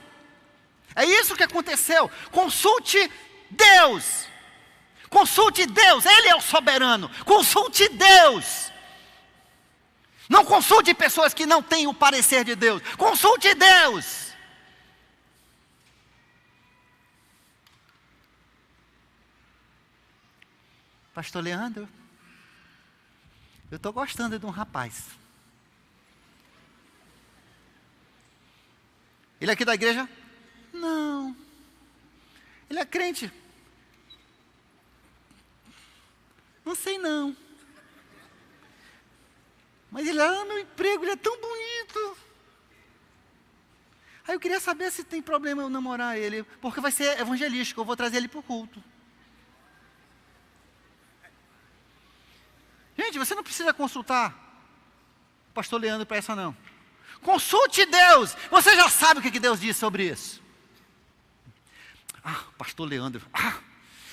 S1: É isso que aconteceu. Consulte Deus. Consulte Deus. Ele é o soberano. Consulte Deus. Não consulte pessoas que não têm o parecer de Deus. Consulte Deus. Pastor Leandro, eu estou gostando de um rapaz. Ele é aqui da igreja? Não. Ele é crente? Não sei não. Mas ele ama meu emprego, ele é tão bonito. Aí eu queria saber se tem problema eu namorar ele, porque vai ser evangelístico, eu vou trazer ele para o culto. Gente, você não precisa consultar o pastor Leandro para essa não. Consulte Deus. Você já sabe o que Deus diz sobre isso. Ah, pastor Leandro,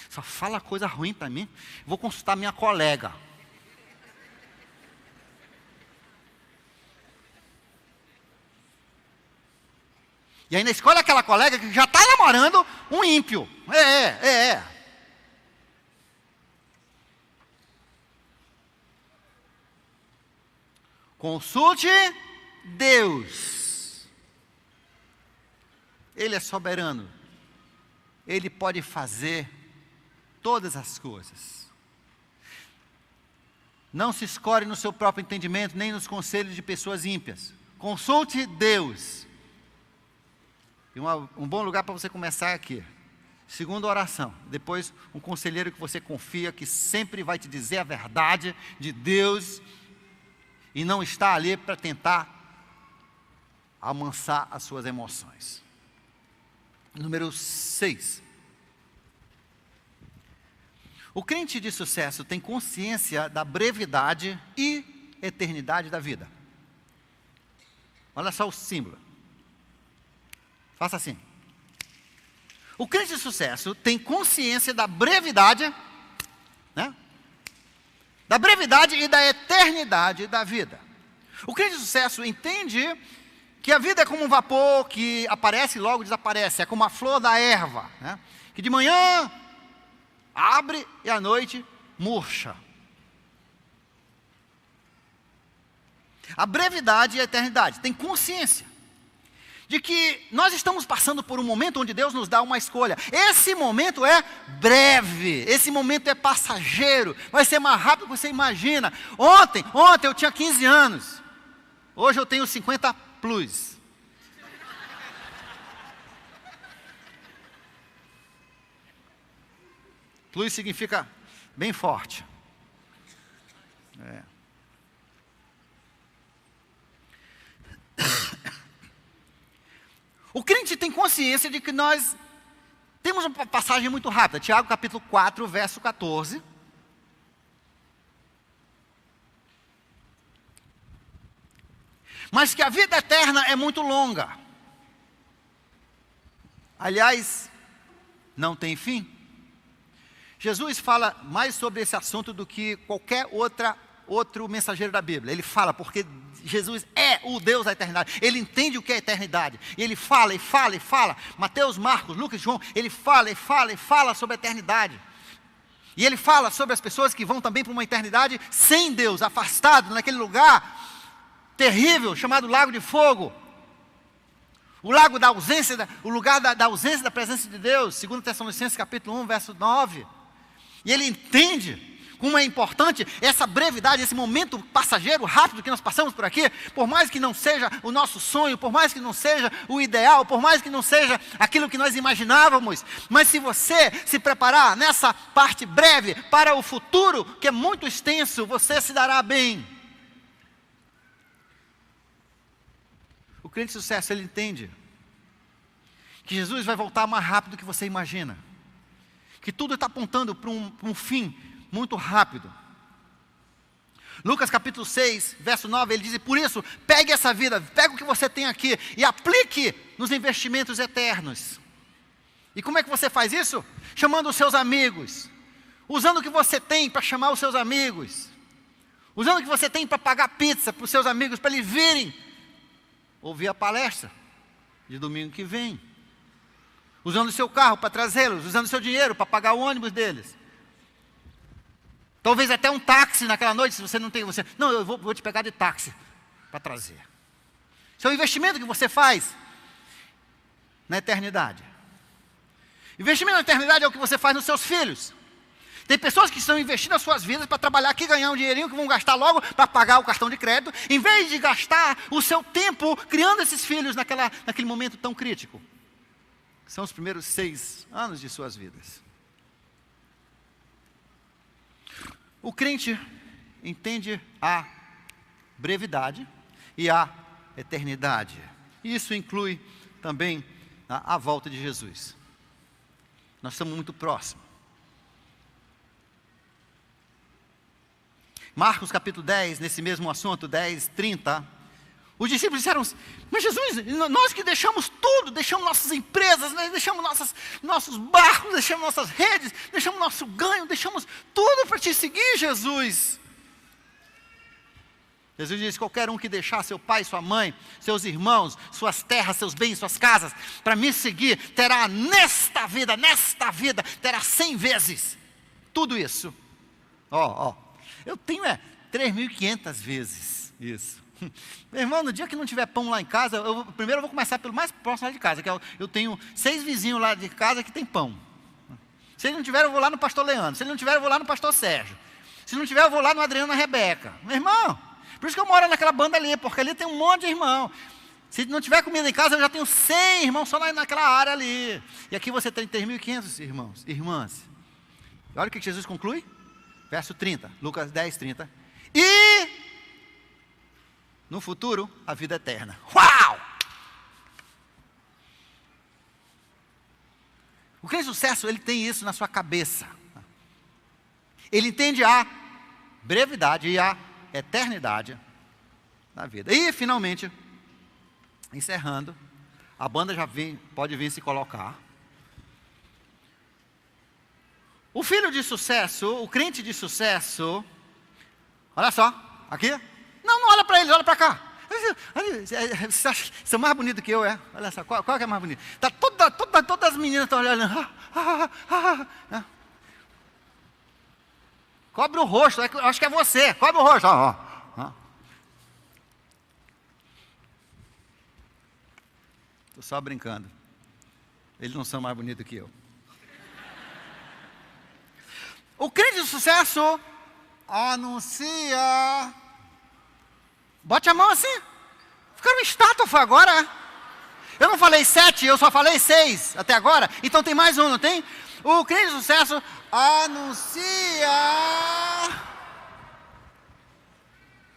S1: só fala coisa ruim para mim. Vou consultar minha colega. E ainda escolhe aquela colega que já está namorando um ímpio. Consulte Deus. Ele é soberano. Ele pode fazer todas as coisas. Não se escore no seu próprio entendimento, nem nos conselhos de pessoas ímpias. Consulte Deus. E um bom lugar para você começar aqui. Segunda oração. Depois, um conselheiro que você confia, que sempre vai te dizer a verdade de Deus e não está ali para tentar amansar as suas emoções. Número 6. O crente de sucesso tem consciência da brevidade e eternidade da vida. Olha só o símbolo. Faça assim. O crente de sucesso tem consciência da brevidade, né? Da brevidade e da eternidade da vida. O crente de sucesso entende que a vida é como um vapor que aparece e logo desaparece. É como a flor da erva, né? Que de manhã abre e à noite murcha. A brevidade e a eternidade. Tem consciência de que nós estamos passando por um momento onde Deus nos dá uma escolha. Esse momento é breve, esse momento é passageiro, vai ser mais rápido do que você imagina. Ontem eu tinha 15 anos, hoje eu tenho 50 plus. Plus significa bem forte. O crente tem consciência de que nós temos uma passagem muito rápida. Tiago capítulo 4, verso 14. Mas que a vida eterna é muito longa. Aliás, não tem fim. Jesus fala mais sobre esse assunto do que qualquer outro mensageiro da Bíblia. Ele fala porque Jesus é o Deus da eternidade. Ele entende o que é eternidade. E ele fala e fala e fala. Mateus, Marcos, Lucas, João. Ele fala e fala e fala sobre a eternidade. E ele fala sobre as pessoas que vão também para uma eternidade sem Deus, afastado naquele lugar terrível chamado Lago de Fogo. O lago da ausência, o lugar da ausência da presença de Deus. 2 Tessalonicenses capítulo 1, verso 9. E ele entende como é importante essa brevidade, esse momento passageiro, rápido que nós passamos por aqui, por mais que não seja o nosso sonho, por mais que não seja o ideal, por mais que não seja aquilo que nós imaginávamos, mas se você se preparar nessa parte breve para o futuro, que é muito extenso, você se dará bem. O crente de sucesso, ele entende que Jesus vai voltar mais rápido do que você imagina, que tudo está apontando para um fim muito rápido. Lucas capítulo 6, verso 9, ele diz: por isso, pegue essa vida, pegue o que você tem aqui e aplique nos investimentos eternos. E como é que você faz isso? Chamando os seus amigos, usando o que você tem para chamar os seus amigos, usando o que você tem para pagar pizza para os seus amigos, para eles virem ouvir a palestra de domingo que vem, usando o seu carro para trazê-los, usando o seu dinheiro para pagar o ônibus deles. Talvez até um táxi naquela noite, se você não tem, não, eu vou te pegar de táxi para trazer. Isso é um investimento que você faz na eternidade. Investimento na eternidade é o que você faz nos seus filhos. Tem pessoas que estão investindo as suas vidas para trabalhar aqui, ganhar um dinheirinho que vão gastar logo para pagar o cartão de crédito, em vez de gastar o seu tempo criando esses filhos naquele momento tão crítico. São os primeiros 6 anos de suas vidas. O crente entende a brevidade e a eternidade. Isso inclui também a volta de Jesus. Nós estamos muito próximos. Marcos capítulo 10, nesse mesmo assunto, 10, 30, os discípulos disseram: mas Jesus, nós que deixamos tudo, deixamos nossas empresas, né, deixamos nossos barcos, deixamos nossas redes, deixamos nosso ganho, deixamos tudo para te seguir, Jesus. Jesus diz: qualquer um que deixar seu pai, sua mãe, seus irmãos, suas terras, seus bens, suas casas, para me seguir, terá nesta vida, terá 100 vezes tudo isso. Eu tenho 3.500 vezes isso. Meu irmão, no dia que não tiver pão lá em casa, primeiro eu vou começar pelo mais próximo lá de casa, que eu tenho 6 vizinhos lá de casa que tem pão. Se ele não tiver, eu vou lá no pastor Leandro. Se ele não tiver, eu vou lá no pastor Sérgio. Se não tiver, eu vou lá no Adriano e na Rebeca. Meu irmão, por isso que eu moro naquela banda ali, porque ali tem um monte de irmão. Se não tiver comida em casa, eu já tenho 100 irmãos só naquela área ali. E aqui você tem 3.500 irmãos, irmãs. Olha o que Jesus conclui. Verso 30, Lucas 10, 30. E no futuro, a vida eterna. Uau! O crente de sucesso, ele tem isso na sua cabeça. Ele entende a brevidade e a eternidade da vida. E, finalmente, encerrando, a banda pode vir se colocar. O filho de sucesso, o crente de sucesso, olha só, aqui. Não olha para eles, olha para cá. Você acha que são mais bonitos que eu, é? Olha só, qual que é mais bonito? Tá todas as meninas estão olhando. Cobre o rosto, acho que é você. Cobre o rosto. Estou só brincando. Eles não são mais bonitos que eu. O crente de sucesso anuncia. Bote a mão assim. Ficaram estátua foi agora. Eu não falei 7, eu só falei 6 até agora. Então tem mais um, não tem? O crente de sucesso anuncia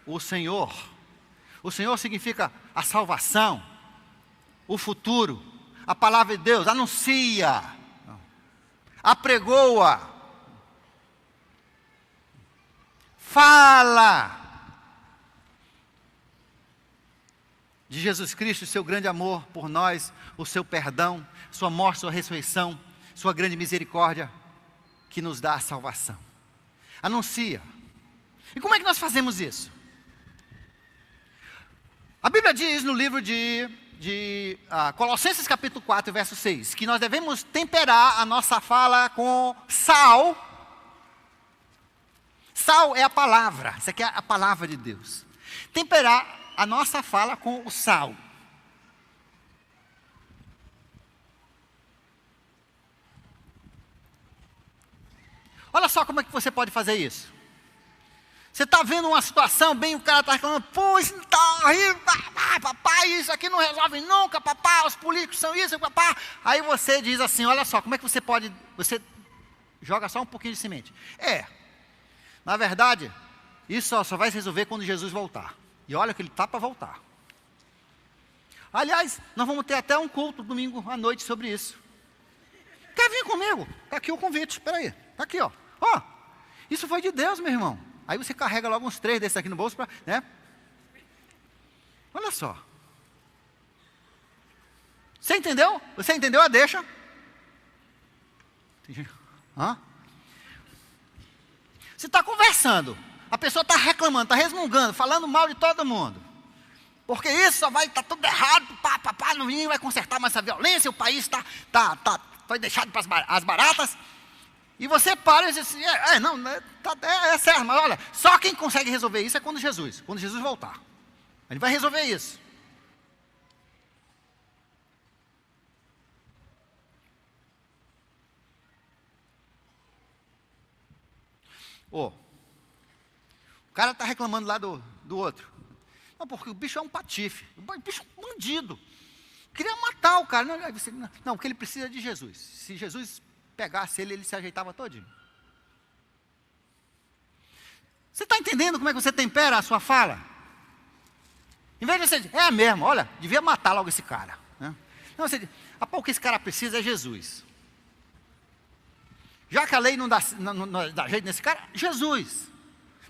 S1: o Senhor. O Senhor significa a salvação, o futuro, a palavra de Deus. Anuncia, apregoa, fala de Jesus Cristo, seu grande amor por nós, o seu perdão, sua morte, sua ressurreição, sua grande misericórdia, que nos dá a salvação. Anuncia. E como é que nós fazemos isso? A Bíblia diz no livro de Colossenses capítulo 4, verso 6, que nós devemos temperar a nossa fala com sal. Sal é a palavra, isso aqui é a palavra de Deus. Temperar a nossa fala com o sal. Olha só como é que você pode fazer isso. Você está vendo uma situação, bem o cara está reclamando, pô, isso não está horrível, papai, isso aqui não resolve nunca, papai, os políticos são isso, papai. Aí você diz assim, olha só, como é que você pode, você joga só um pouquinho de semente. Na verdade, isso só vai se resolver quando Jesus voltar. E olha que ele está para voltar. Aliás, nós vamos ter até um culto domingo à noite sobre isso. Quer vir comigo? Está aqui o convite, espera aí. Está aqui, ó. Isso foi de Deus, meu irmão. Aí você carrega logo uns 3 desses aqui no bolso, né? Olha só. Você entendeu? Você entendeu a deixa? Você está conversando. A pessoa está reclamando, está resmungando, falando mal de todo mundo. Porque isso só vai estar tudo errado, ninguém vai consertar mais essa violência, o país foi deixado para as baratas. E você para e diz assim, é certo, mas olha, só quem consegue resolver isso é quando Jesus voltar. Ele vai resolver isso. O cara está reclamando lá do outro. Não, porque o bicho é um patife. O bicho é um bandido. Queria matar o cara. Não, porque ele precisa de Jesus. Se Jesus pegasse ele se ajeitava todinho. Você está entendendo como é que você tempera a sua fala? Em vez de você dizer, mesmo, olha, devia matar logo esse cara. Né? Não, você diz, o que esse cara precisa é Jesus. Já que a lei não dá jeito nesse cara, Jesus.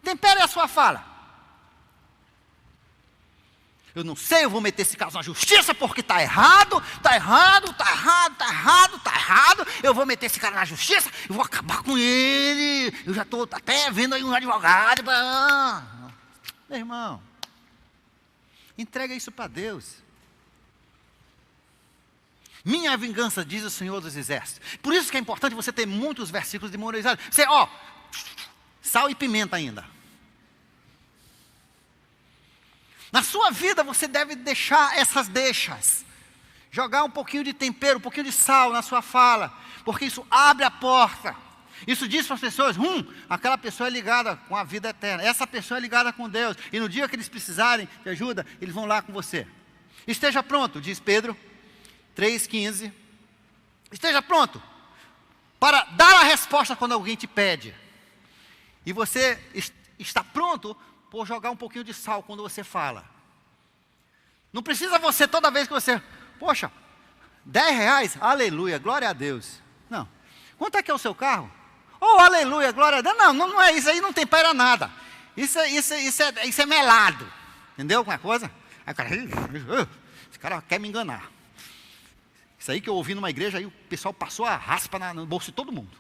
S1: Tempere a sua fala. Eu não sei, eu vou meter esse caso na justiça porque está errado. Eu vou meter esse cara na justiça, eu vou acabar com ele. Eu já estou até vendo aí um advogado. Meu irmão, entrega isso para Deus. Minha vingança, diz o Senhor dos Exércitos. Por isso que é importante você ter muitos versículos de memorizados. Você, sal e pimenta ainda. Na sua vida você deve deixar essas deixas. Jogar um pouquinho de tempero, um pouquinho de sal na sua fala. Porque isso abre a porta. Isso diz para as pessoas, aquela pessoa é ligada com a vida eterna. Essa pessoa é ligada com Deus. E no dia que eles precisarem de ajuda, eles vão lá com você. Esteja pronto, diz Pedro 3,15. Esteja pronto para dar a resposta quando alguém te pede. E você está pronto por jogar um pouquinho de sal quando você fala. Não precisa você toda vez que você... Poxa, R$10, aleluia, glória a Deus. Não. Quanto é que é o seu carro? Oh, aleluia, glória a Deus. Não é isso aí, não tempera nada. Isso é melado. Entendeu alguma coisa? Aí o cara, esse cara quer me enganar. Isso aí que eu ouvi numa igreja, aí o pessoal passou a raspa no bolso de todo mundo.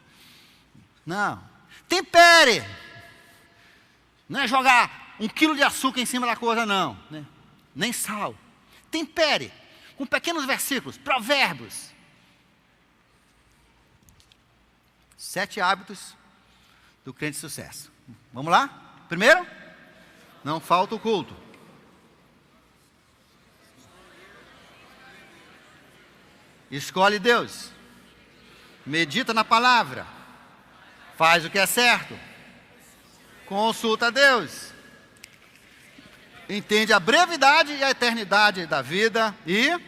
S1: Não. Tempere. Não é jogar 1 quilo de açúcar em cima da coisa, não. Né? Nem sal. Tempere. Com pequenos versículos, provérbios. 7 hábitos do crente de sucesso. Vamos lá? Primeiro, não falta o culto. Escolhe Deus. Medita na palavra. Faz o que é certo. Consulta Deus. Entende a brevidade e a eternidade da vida e